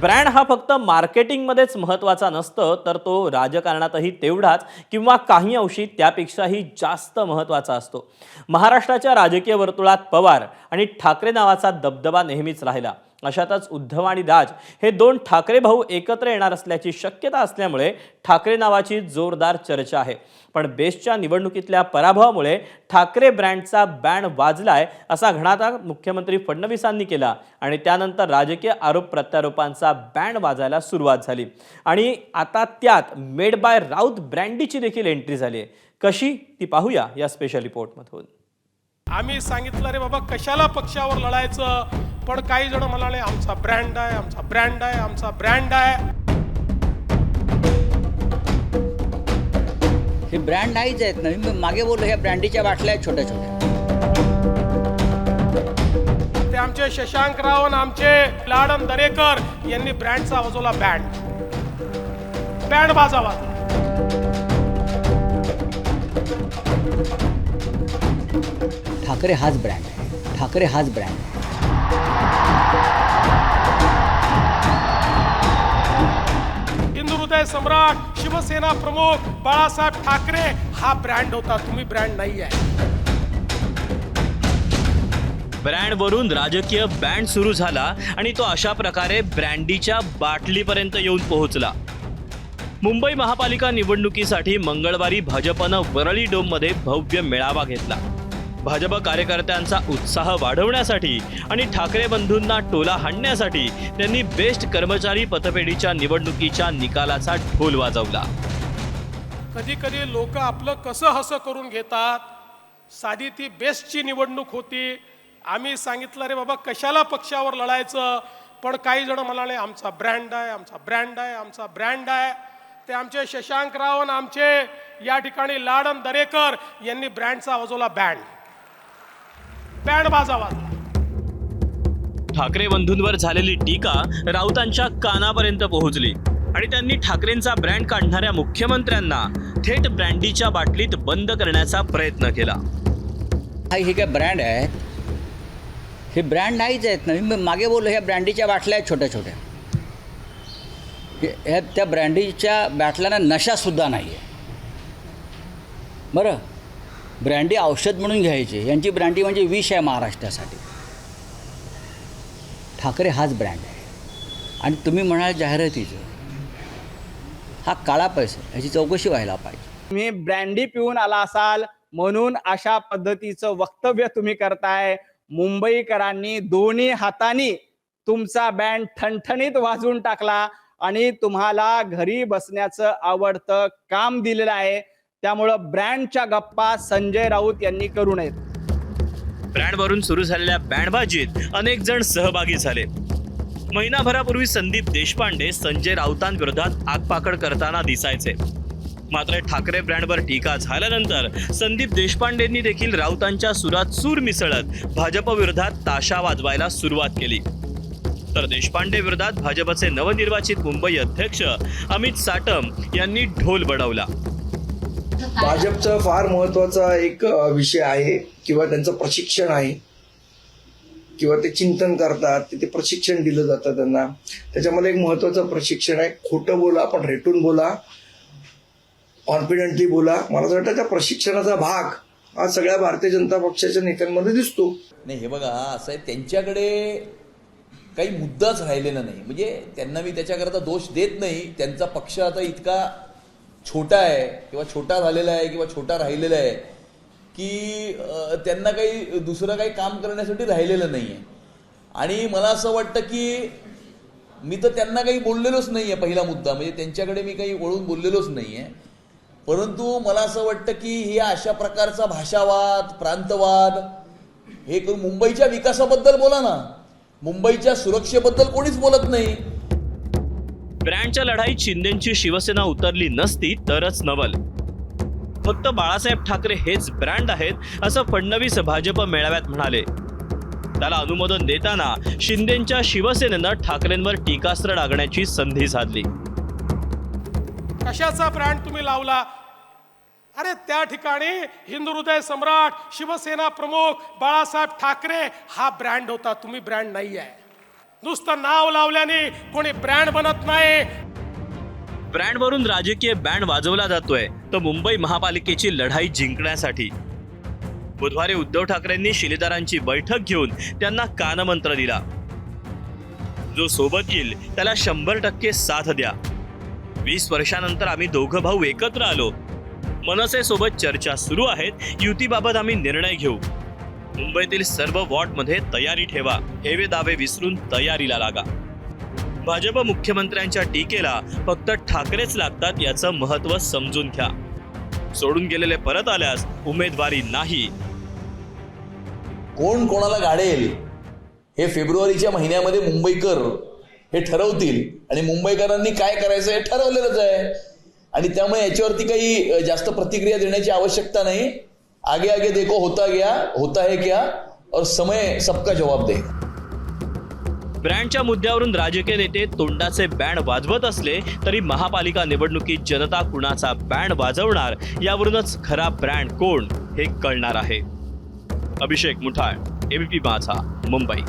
Brand हा फक्त मार्केटिंगमध्येच महत्त्वाचा नसतो, तर तो राजकारणातही तेवढाच किंवा काही अंशी त्यापेक्षाही जास्त महत्त्वाचा असतो. महाराष्ट्राच्या राजकीय वर्तुळात पवार आणि ठाकरे नावाचा दबदबा नेहमीच राहिला. अशातच उद्धव आणि राज हे दोन ठाकरे भाऊ एकत्र येणार असल्याची शक्यता असल्यामुळे ठाकरे नावाची जोरदार चर्चा आहे. पण बेस्टच्या निवडणुकीतल्या पराभवामुळे ठाकरे ब्रँडचा बँड वाजलाय असा घणाटा मुख्यमंत्री फडणवीसांनी केला आणि त्यानंतर राजकीय आरोप प्रत्यारोपांचा बँड वाजायला सुरुवात झाली. आणि आता त्यात मेड बाय राऊत ब्रँडीची देखील एंट्री झाली आहे. कशी ती पाहूया या स्पेशल रिपोर्टमधून. आम्ही सांगितलं रे बाबा कशाला पक्षावर लढायचं, पण काही जण म्हणाले आमचा ब्रँड आहे, आमचा ब्रँड आहे, आमचा ब्रँड आहे. हे ब्रँड नाहीच आहेत ना. मी मागे बोललो ह्या ब्रँडीच्या बाटल्या आहेत छोट्या छोट्या. ते आमचे शशांकराव आणि आमचे लाडन दरेकर यांनी ब्रँडचा वाजवला बँड वाजवा. ठाकरे हाच ब्रँड आहे. ठाकरे हाच ब्रँड आहे. हिंदू हृदय सम्राट शिवसेना प्रमुख बाळासाहेब ठाकरे हा ब्रँड होता, तुम्ही ब्रँड नाही आहे. ब्रँडवरून राजकीय बँड सुरू झाला आणि तो अशा प्रकारे ब्रँडीच्या बाटलीपर्यंत येऊन पोहोचला. मुंबई महापालिका निवडणुकीसाठी मंगळवारी भाजपनं वरळी डोममध्ये भव्य मेळावा घेतला. भाजप कार्यकर्त्यांचा उत्साह वाढवण्यासाठी आणि ठाकरे बंधूंना टोला हाणण्यासाठी त्यांनी बेस्ट कर्मचारी पतपेढीच्या निवडणुकीच्या निकालाचा ढोल वाजवला. कधी कधी लोक आपलं कसं हसं करून घेतात. साधी ती बेस्टची निवडणूक होती. आम्ही सांगितलं रे बाबा कशाला पक्षावर लढायचं, पण काही जण म्हणाले आमचा ब्रँड आहे, आमचा ब्रँड आहे, आमचा ब्रँड आहे. ते आमचे शशांकराव आणि आमचे या ठिकाणी लाडन दरेकर यांनी ब्रँडचा वाजवला बँड वाजवा. ठाकरे बंधूंवर झालेली टीका राऊतांच्या कानापर्यंत पोहोचली आणि त्यांनी ठाकरेंचा ब्रँड काढणाऱ्या मुख्यमंत्र्यांना थेट ब्रँडीच्या बाटलीत बंद करण्याचा प्रयत्न केला. हे काय ब्रँड आहे? हे ब्रँड नाहीच आहेत ना. मी मागे बोललो ह्या ब्रँडीच्या बाटल्या आहेत छोट्या छोट्या. ह्या त्या ब्रँडीच्या बाटल्यांना नशासुद्धा नाही आहे. बरं, ब्रँडी औषध म्हणून घ्यायचे. यांची ब्रँडी म्हणजे विष आहे महाराष्ट्रासाठी. ठाकरे हाच ब्रँड आहे. आणि तुम्ही म्हणाल जाहिरातीचं, हा काळा पैसा, ह्याची चौकशी व्हायला पाहिजे. तुम्ही ब्रँडी पिऊन आला असाल म्हणून अशा पद्धतीचं वक्तव्य तुम्ही करताय. मुंबईकरांनी दोन्ही हातांनी तुमचा बँड ठणठणीत वाजवून टाकला आणि तुम्हाला घरी बसण्याचं आवडतं काम दिलेलं आहे. त्यामुळं ब्रँडच्या गप्पा संजय राऊत यांनी करू नयेत. ब्रँडवरून सुरू झालेल्या बँडबाजीत अनेक जण सहभागी झाले. महिनाभरापूर्वी संदीप देशपांडे संजय राऊतांविरोधात आगपाखड करताना दिसायचे. मात्र ठाकरे ब्रँडवर टीका झाल्यानंतर संदीप देशपांडेंनी देखील राऊतांच्या सुरात सूर मिसळत भाजप विरोधात ताशा वाजवायला सुरुवात केली. तर देशपांडे विरोधात भाजपचे नवनिर्वाचित मुंबई अध्यक्ष अमित साटम यांनी ढोल बडवला. भाजपचा फार महत्वाचा एक विषय आहे किंवा त्यांचं प्रशिक्षण आहे किंवा ते चिंतन करतात, ते प्रशिक्षण दिलं जातं त्यांना. त्याच्यामध्ये एक महत्वाचं प्रशिक्षण आहे, खोटं बोला पण रेटून बोला, कॉन्फिडेंटली बोला. मला असं वाटतं त्या प्रशिक्षणाचा भाग हा सगळ्या भारतीय जनता पक्षाच्या नेत्यांमध्ये दिसतो. नाही, हे बघा असं आहे, त्यांच्याकडे काही मुद्दाच राहिलेला नाही. म्हणजे त्यांना मी त्याच्याकरता दोष देत नाही. त्यांचा पक्ष आता इतका छोटा आहे किंवा छोटा झालेला आहे किंवा छोटा राहिलेला आहे की त्यांना काही दुसरं काही काम करण्यासाठी राहिलेलं नाही आहे. आणि मला असं वाटतं की मी तर त्यांना काही बोललेलोच नाही आहे. पहिला मुद्दा म्हणजे त्यांच्याकडे मी काही वळून बोललेलोच नाही आहे. परंतु मला असं वाटतं की हे अशा प्रकारचा भाषावाद, प्रांतवाद हे करून मुंबईच्या विकासाबद्दल बोला ना. मुंबईच्या सुरक्षेबद्दल कोणीच बोलत नाही. ब्रँडच्या लढाईत शिंदेची शिवसेना उतरली नसती तरच नवल. फक्त बाळासाहेब ठाकरे हेच ब्रँड आहेत असं फडणवीस भाजप मेळाव्यात म्हणाले. त्याला अनुमोदन देताना शिंदेच्या शिवसेनेनं ठाकरेंवर टीकास्त्र डागण्याची संधी साधली. कशाचा ब्रँड तुम्ही लावला? अरे त्या ठिकाणी हिंदू हृदय सम्राट शिवसेना प्रमुख बाळासाहेब ठाकरे हा ब्रँड होता, तुम्ही ब्रँड नाही आहे. नुसतं नाव लावल्याने कोणी ब्रँड बनत नाही. ब्रँडवरून राजकीय बँड वाजवला जातोय तर मुंबई महापालिकेची लढाई जिंकण्यासाठी. बुधवारी उद्धव ठाकरेंनी शिलेदारांची बैठक घेऊन त्यांना कानमंत्र दिला. जो सोबत येईल त्याला 100% साथ द्या. 20 वर्षानंतर आम्ही दोघं भाऊ एकत्र आलो. मनसेसोबत चर्चा सुरू आहेत. युतीबाबत आम्ही निर्णय घेऊ. मुंबईतील सर्व वॉर्डमध्ये तयारी ठेवा. हेवे दावे विसरून तयारीला लागा. भाजप मुख्यमंत्र्यांच्या टीकेला फक्त ठाकरेच लागतात याचं महत्त्व समजून घ्या. सोडून गेलेले परत आल्यास उमेदवारी नाही. कोण कोणाला गाडेल हे फेब्रुवारीच्या महिन्यामध्ये मुंबईकर हे ठरवतील आणि मुंबईकरांनी काय करायचं हे ठरवलेलंच आहे. आणि त्यामुळे याच्यावरती काही जास्त प्रतिक्रिया देण्याची आवश्यकता नाही. आगे आगे देखो होता है क्या और समय सबका जवाब देगा. ब्रँडच्या मुद्द्यावरून राजकीय नेते तोंडाचे बँड वाजवत असले तरी महापालिका निवडणुकीत जनता कुणाचा बँड वाजवणार यावरूनच खरा ब्रँड कोण हे कळणार आहे. अभिषेक मुठाळ, एबीपी माझा, मुंबई.